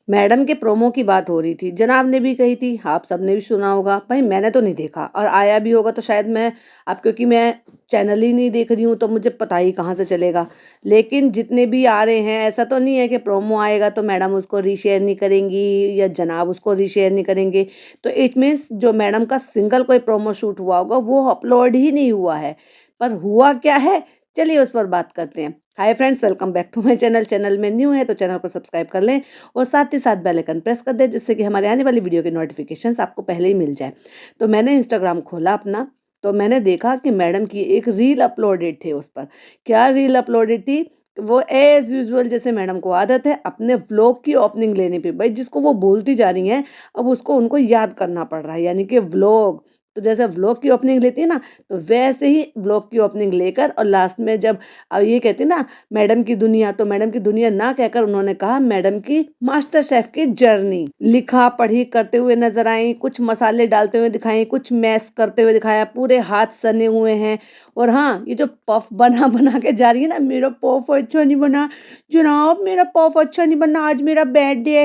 Madam के promo की बात हो रही थी, जनाब ने भी कही थी, आप सबने भी सुना होगा। भाई मैंने तो नहीं देखा और आया भी होगा तो शायद मैं अब क्योंकि मैं चैनल ही नहीं देख रही हूँ तो मुझे पता ही कहाँ से चलेगा। लेकिन जितने भी आ रहे हैं ऐसा तो नहीं है कि प्रोमो आएगा तो मैडम उसको रीशेयर नहीं करेंगी या जनाब उसको रीशेयर नहीं करेंगे। तो इट मीन्स जो मैडम का सिंगल कोई प्रोमो शूट हुआ होगा वो अपलोड ही नहीं हुआ है। पर हुआ क्या है, चलिए उस पर बात करते हैं। Hi friends, welcome back to my channel. Channel में न्यू है तो चैनल को सब्सक्राइब कर लें और साथ ही साथ बेल आइकन प्रेस कर दें जिससे कि हमारे आने वाली वीडियो के नोटिफिकेशंस आपको पहले ही मिल जाए। तो मैंने इंस्टाग्राम खोला अपना, तो मैंने देखा कि मैडम की एक रील अपलोडेड थे उस पर। क्या रील अपलोडेड थी? वो एज यूजुअल जैसे मैडम को आदत है अपने व्लॉग की ओपनिंग लेने पे, भाई जिसको वो बोलती जा रही हैं अब उसको उनको याद करना पड़ रहा है, यानी कि व्लॉग। तो जैसे व्लॉग की ओपनिंग लेती है ना, तो वैसे ही व्लॉग की ओपनिंग लेकर और लास्ट में जब अब ये कहते हैं ना मैडम की दुनिया, तो मैडम की दुनिया ना कहकर उन्होंने कहा मैडम की मास्टर शेफ की जर्नी। लिखा पढ़ी करते हुए नजर आई, कुछ मसाले डालते हुए दिखाई, कुछ मैश करते हुए दिखाया, पूरे हाथ सने हुए हैं। और हाँ, ये जो पफ बना बना के जा रही है ना, मेरा पफ अच्छा नहीं बना जनाब, मेरा पफ अच्छा नहीं बना, आज मेरा बैड डे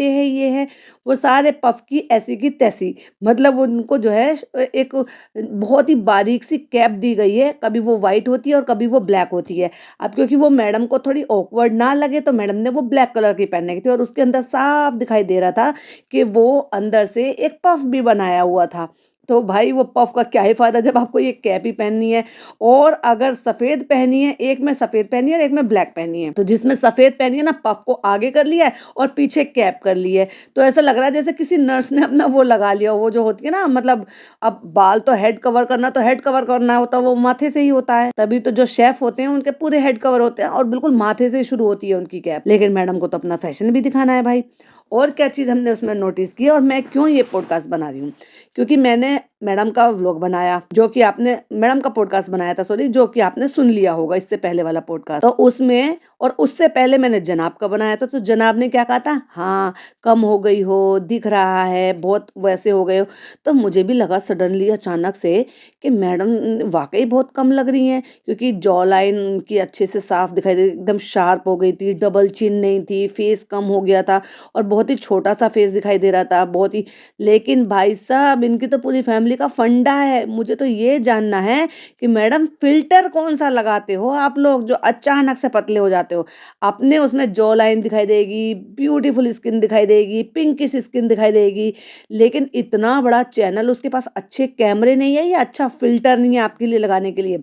है, ये है वो, सारे पफ की ऐसी की तैसी। मतलब उनको जो है एक बहुत ही बारीक सी कैप दी गई है, कभी वो वाइट होती है और कभी वो ब्लैक होती है। अब क्योंकि वो मैडम को थोड़ी ऑकवर्ड ना लगे तो मैडम ने वो ब्लैक कलर की पहनने की थी और उसके अंदर साफ दिखाई दे रहा था कि वो अंदर से एक पफ भी बनाया हुआ था। तो भाई वो पफ का क्या ही फायदा जब आपको ये कैप ही पहननी है। और अगर सफेद पहनी है, एक में सफेद पहनी है और एक में ब्लैक पहनी है, तो जिसमें सफेद पहनी है ना, पफ को आगे कर लिया है और पीछे कैप कर ली है। तो ऐसा लग रहा है जैसे किसी नर्स ने अपना वो लगा लिया, वो जो होती है ना, मतलब अब बाल तो हेड कवर करना, तो हेड कवर करना होता है वो माथे से ही होता है, तभी तो जो शेफ होते हैं उनके पूरे हेड कवर होते हैं और बिल्कुल माथे से शुरू होती है उनकी कैप। लेकिन मैडम को तो अपना फैशन भी दिखाना है भाई। और क्या चीज़ हमने उसमें नोटिस की और मैं क्यों ये पॉडकास्ट बना रही हूँ, क्योंकि मैंने मैडम का व्लॉग बनाया, जो कि आपने मैडम का पॉडकास्ट बनाया था, सॉरी, जो कि आपने सुन लिया होगा इससे पहले वाला पॉडकास्ट। तो उसमें और उससे पहले मैंने जनाब का बनाया था, तो जनाब ने क्या कहा था, हाँ कम हो गई हो, दिख रहा है बहुत वैसे हो गए हो। तो मुझे भी लगा सडनली अचानक से कि मैडम वाकई बहुत कम लग रही हैं, क्योंकि जॉ लाइन उनकी अच्छे से साफ दिखाई दे, एकदम शार्प हो गई थी, डबल चिन नहीं थी, फेस कम हो गया था और बहुत ही छोटा सा फेस दिखाई दे रहा था, बहुत ही। लेकिन भाई साहब इनकी तो पूरी फैमिली का फंडा है, मुझे तो ये जानना है कि मैडम फिल्टर कौन सा लगाते हो आप लोग जो अचानक से पतले हो जाते हो। अपने उसमें जॉ लाइन दिखाई देगी, ब्यूटीफुल स्किन दिखाई देगी, पिंकिश स्किन दिखाई देगी, लेकिन इतना बड़ा चैनल, उसके पास अच्छे कैमरे नहीं है या अच्छा फिल्टर नहीं है आपके लिए लगाने के लिए।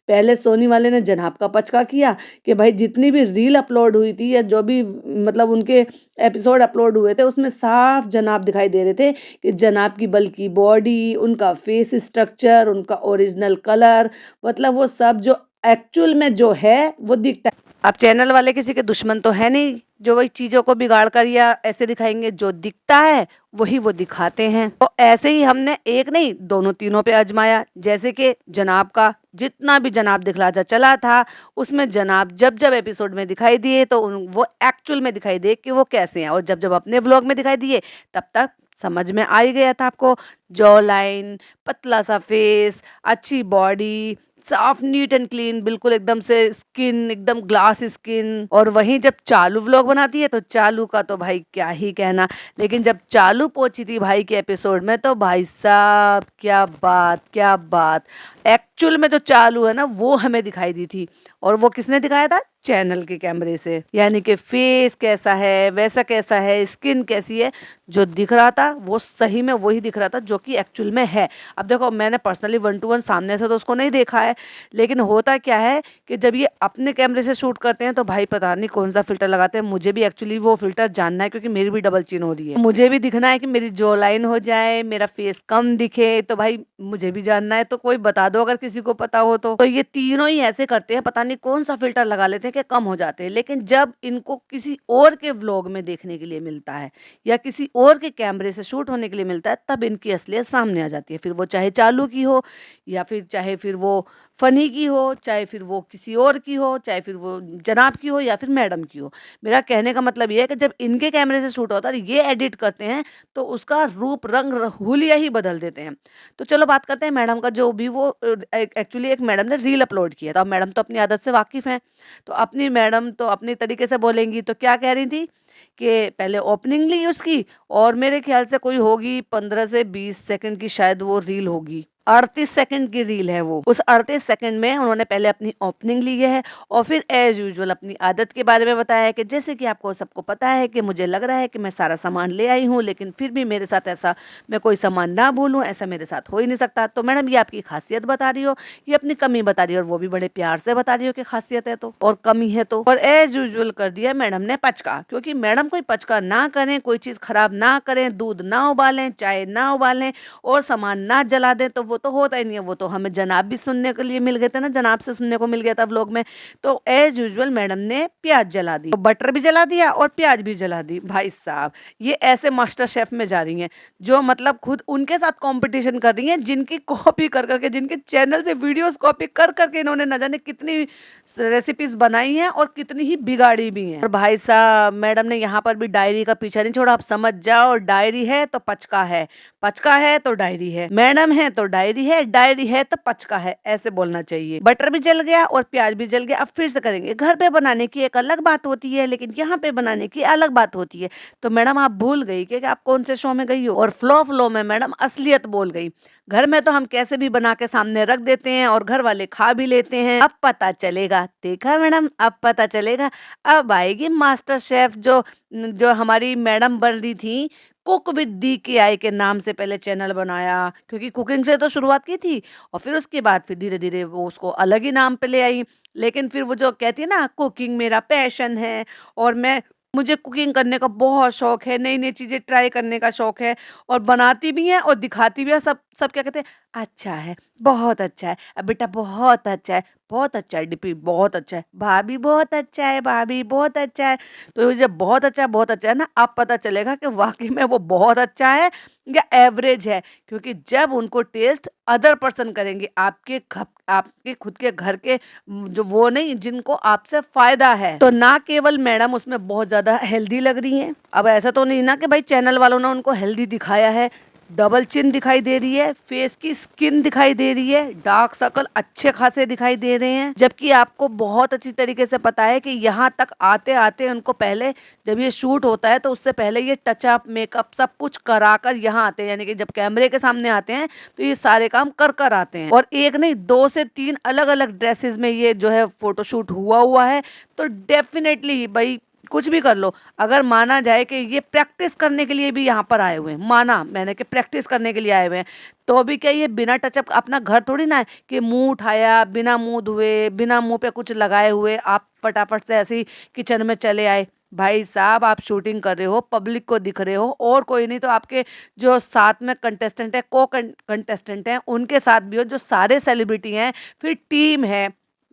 पहले सोनी वाले ने जनाब का पचका किया कि भाई जितनी भी रील अपलोड हुई थी या जो भी मतलब उनके एपिसोड अपलोड हुए थे उसमें साफ जनाब दिखाई दे रहे थे कि जनाब की बल्कि बॉडी, उनका फेस स्ट्रक्चर, उनका ओरिजिनल कलर, मतलब वो सब जो एक्चुअल में जो है वो दिखता है। अब चैनल वाले किसी के दुश्मन तो है नहीं जो वही चीजों को बिगाड़ कर या ऐसे दिखाएंगे, जो दिखता है वही वो दिखाते हैं। तो ऐसे ही हमने एक नहीं दोनों तीनों पे आजमाया, जैसे कि जनाब का जितना भी जनाब दिखलाजा चला था उसमें जनाब जब जब एपिसोड में दिखाई दिए तो वो एक्चुअल में दिखाई दे कि वो कैसे हैं, और जब जब अपने व्लॉग में दिखाई दिए तब तक समझ में आ ही गया था आपको। जॉ लाइन, पतला सा फेस, अच्छी बॉडी, साफ नीट एंड क्लीन, बिल्कुल एकदम से स्किन एकदम ग्लास स्किन। और वहीं जब चालू व्लॉग बनाती है तो चालू का तो भाई क्या ही कहना। लेकिन जब चालू पहुंची थी भाई के एपिसोड में तो भाई साहब क्या बात क्या बात। एक्चुअल में जो चालू है ना वो हमें दिखाई दी थी, और वो किसने दिखाया था, चैनल के कैमरे से, यानी कि फेस कैसा है वैसा कैसा है, स्किन कैसी है, जो दिख रहा था वो सही में वही दिख रहा था जो कि एक्चुअल में है। अब देखो मैंने पर्सनली 1-to-1 सामने से तो उसको नहीं देखा है, लेकिन होता क्या है कि जब ये अपने कैमरे से शूट करते हैं तो भाई पता नहीं कौन सा फिल्टर लगाते हैं। मुझे भी एक्चुअली वो फिल्टर जानना है क्योंकि मेरी भी डबल चिन हो रही है, मुझे भी दिखना है कि मेरी जॉ लाइन हो जाए, मेरा फेस कम दिखे, तो भाई मुझे भी जानना है। तो कोई बता दो अगर किसी को पता हो तो ये तीनों ही ऐसे करते हैं, पता नहीं कौन सा फिल्टर लगा लेते हैं कि कम हो जाते हैं। लेकिन जब इनको किसी और के व्लॉग में देखने के लिए मिलता है या किसी और के कैमरे से शूट होने के लिए मिलता है तब इनकी असलियत सामने आ जाती है। फिर वो चाहे चालू की हो या फिर चाहे फिर वो फनी की हो, चाहे फिर वो किसी और की हो, चाहे फिर वो जनाब की हो या फिर मैडम की हो। मेरा कहने का मतलब ये है कि जब इनके कैमरे से शूट होता है ये एडिट करते हैं तो उसका रूप रंग हुलिया ही बदल देते हैं। तो चलो बात करते हैं मैडम का, जो भी वो एक्चुअली एक मैडम ने रील अपलोड किया था। अब मैडम तो अपनी आदत से वाकिफ़ हैं, तो अपनी मैडम तो अपने तरीके से बोलेंगी, तो क्या कह रही थी कि पहले ओपनिंग ली उसकी, और मेरे ख्याल से कोई होगी 15 से 20 सेकंड की शायद वो रील होगी। 38 सेकंड की रील है वो। उस 38 सेकंड में उन्होंने पहले अपनी ओपनिंग ली है और फिर एज यूजुअल अपनी आदत के बारे में बताया है कि जैसे कि आपको सबको पता है कि मुझे लग रहा है कि मैं सारा सामान ले आई हूँ, लेकिन फिर भी मेरे साथ ऐसा, मैं कोई सामान ना भूलूं, ऐसा मेरे साथ हो ही नहीं सकता। तो मैडम ये आपकी खासियत बता रही हो, ये अपनी कमी बता रही हो, और वो भी बड़े प्यार से बता रही हो कि खासियत है तो और कमी है तो। और एज यूजुअल कर दिया मैडम ने पचका, क्योंकि मैडम कोई पचका ना करें, कोई चीज खराब ना करें, दूध ना उबालें, चाय ना उबालें और सामान ना जला दें, तो वो तो होता ही नहीं है। वो तो हमें जनाब भी सुनने के लिए मिल गए थे ना, जनाब से सुनने को मिल गया था व्लॉग में। तो एज यूजुअल मैडम ने प्याज जला दी, तो बटर भी जला दिया और प्याज भी जला दी। भाई साहब, ये ऐसे मास्टर शेफ में जा रही हैं जो मतलब खुद उनके साथ कंपटीशन कर रही हैं, जिनकी कॉपी कर करके, जिनके चैनल से वीडियोस कॉपी कर करके इन्होंने न जाने कितनी रेसिपीज बनाई हैं और कितनी ही बिगाड़ी भी हैं। और भाई साहब, मैडम ने यहाँ पर भी डायरी का पीछा नहीं छोड़ा। आप समझ जाओ, डायरी है तो पचका है, पचका है तो डायरी है, मैडम है तो डायरी है, डायरी है तो पचका है, ऐसे बोलना चाहिए। बटर भी जल गया और प्याज भी जल गया। अब फिर से करेंगे। घर पे बनाने की एक अलग बात होती है, लेकिन यहाँ पे बनाने की अलग बात होती है। तो मैडम आप भूल गई कि आप कौन से शो में गई हो, और फ्लो फ्लो में मैडम असलियत बोल गई। घर में तो हम कैसे भी बना के सामने रख देते हैं और घर वाले खा भी लेते हैं। अब पता चलेगा, देखा मैडम, अब पता चलेगा। अब आएगी मास्टर शेफ, जो जो हमारी मैडम बन रही थी, कुक विद DKI के नाम से पहले चैनल बनाया, क्योंकि कुकिंग से तो शुरुआत की थी और फिर उसके बाद फिर धीरे धीरे वो उसको अलग ही नाम पे ले आई। लेकिन फिर वो जो कहती है ना, कुकिंग मेरा पैशन है और मैं, मुझे कुकिंग करने का बहुत शौक है, नई नई चीजें ट्राई करने का शौक है, और बनाती भी है और दिखाती भी है। सब सब क्या कहते हैं, अच्छा है, बहुत अच्छा है, अब बेटा बहुत अच्छा है, बहुत अच्छा है, डिपी बहुत अच्छा है, भाभी बहुत अच्छा है, भाभी बहुत अच्छा है। तो ये जब बहुत अच्छा है ना, अब पता चलेगा कि वाकई में वो बहुत अच्छा है या एवरेज है। क्योंकि जब उनको टेस्ट अदर पर्सन करेंगे, आपके खुद के घर के जो वो नहीं, जिनको आपसे फायदा है, तो ना केवल मैडम उसमें बहुत ज्यादा हेल्दी लग रही हैं। अब ऐसा तो नहीं ना कि भाई चैनल वालों ने उनको हेल्दी दिखाया है। डबल चिन दिखाई दे रही है, फेस की स्किन दिखाई दे रही है, डार्क सर्कल अच्छे खासे दिखाई दे रहे हैं। जबकि आपको बहुत अच्छी तरीके से पता है कि यहाँ तक आते आते उनको पहले, जब ये शूट होता है तो उससे पहले ये टचअप, मेकअप सब कुछ कराकर यहाँ आते हैं। यानी कि जब कैमरे के सामने आते हैं तो ये सारे काम कर कर आते हैं, और एक नहीं 2 से 3 अलग अलग ड्रेसेस में ये जो है फोटोशूट हुआ है। तो डेफिनेटली भाई, कुछ भी कर लो, अगर माना जाए कि ये प्रैक्टिस करने के लिए भी यहाँ पर आए हुए हैं, माना मैंने कि प्रैक्टिस करने के लिए आए हुए हैं, तो भी क्या ये बिना टचअप, अपना घर थोड़ी ना है कि मुंह उठाया, बिना मुंह धोए, बिना मुंह पे कुछ लगाए हुए आप फटाफट से ऐसे ही किचन में चले आए। भाई साहब, आप शूटिंग कर रहे हो, पब्लिक को दिख रहे हो, और कोई नहीं तो आपके जो साथ में कंटेस्टेंट है, को कंटेस्टेंट हैं, उनके साथ भी हो, जो सारे सेलिब्रिटी हैं, फिर टीम है।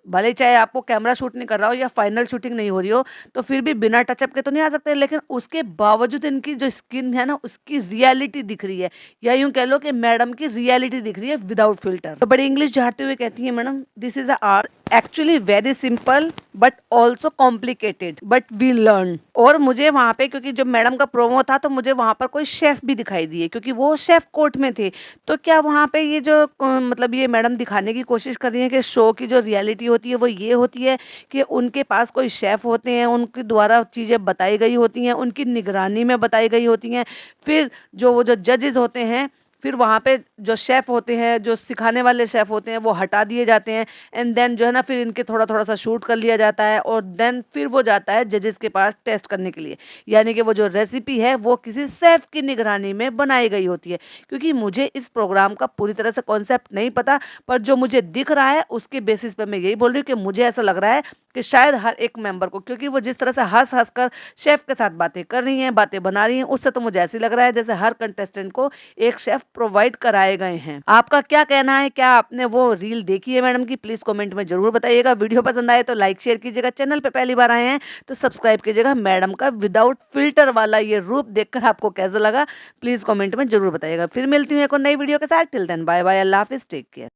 भले चाहे आपको कैमरा शूट नहीं कर रहा हो या फाइनल शूटिंग नहीं हो रही हो, तो फिर भी बिना टचअप के तो नहीं आ सकते। लेकिन उसके बावजूद इनकी जो स्किन है ना, उसकी रियलिटी दिख रही है, या यूं कह लो कि मैडम की रियलिटी दिख रही है विदाउट फिल्टर। तो बड़ी इंग्लिश झाड़ते हुए कहती है madam, this is a art, actually very simple but also complicated, but we learn. और मुझे वहां पे, क्योंकि जब मैडम का प्रोमो था, तो मुझे वहां पर कोई शेफ भी दिखाई दिए, क्योंकि वो शेफ कोर्ट में थे। तो क्या वहां पे ये जो मतलब ये मैडम दिखाने की कोशिश कर रही है कि शो की जो रियलिटी होती है वो ये होती है कि उनके पास कोई शेफ होते हैं, उनके द्वारा चीज़ें बताई गई होती हैं, उनकी निगरानी में बताई गई होती हैं। फिर वो जो जजेस होते हैं, फिर वहाँ पे जो शेफ़ होते हैं, जो सिखाने वाले शेफ़ होते हैं, वो हटा दिए जाते हैं। एंड देन जो है ना, फिर इनके थोड़ा थोड़ा सा शूट कर लिया जाता है, और देन फिर वो जाता है जजेस के पास टेस्ट करने के लिए। यानी कि वो जो रेसिपी है वो किसी शेफ़ की निगरानी में बनाई गई होती है। क्योंकि मुझे इस प्रोग्राम का पूरी तरह से कॉन्सेप्ट नहीं पता, पर जो मुझे दिख रहा है उसके बेसिस पे मैं यही बोल रही हूँ कि मुझे ऐसा लग रहा है कि शायद हर एक मेंबर को, क्योंकि वो जिस तरह से हंस हंस कर शेफ़ के साथ बातें कर रही हैं, बातें बना रही हैं, उससे तो मुझे ऐसे लग रहा है जैसे हर कंटेस्टेंट को एक शेफ़ प्रोवाइड कराए गए हैं। आपका क्या कहना है? क्या आपने वो रील देखी है मैडम की? प्लीज कमेंट में जरूर बताइएगा। वीडियो पसंद आए तो लाइक शेयर कीजिएगा। चैनल पे पहली बार आए हैं तो सब्सक्राइब कीजिएगा। मैडम का विदाउट फिल्टर वाला ये रूप देखकर आपको कैसा लगा, प्लीज कमेंट में जरूर बताइएगा। फिर मिलती हूँ एक और नई वीडियो के साथ। टिल देन बाय बाय, अल्लाह हाफिज, टेक केयर।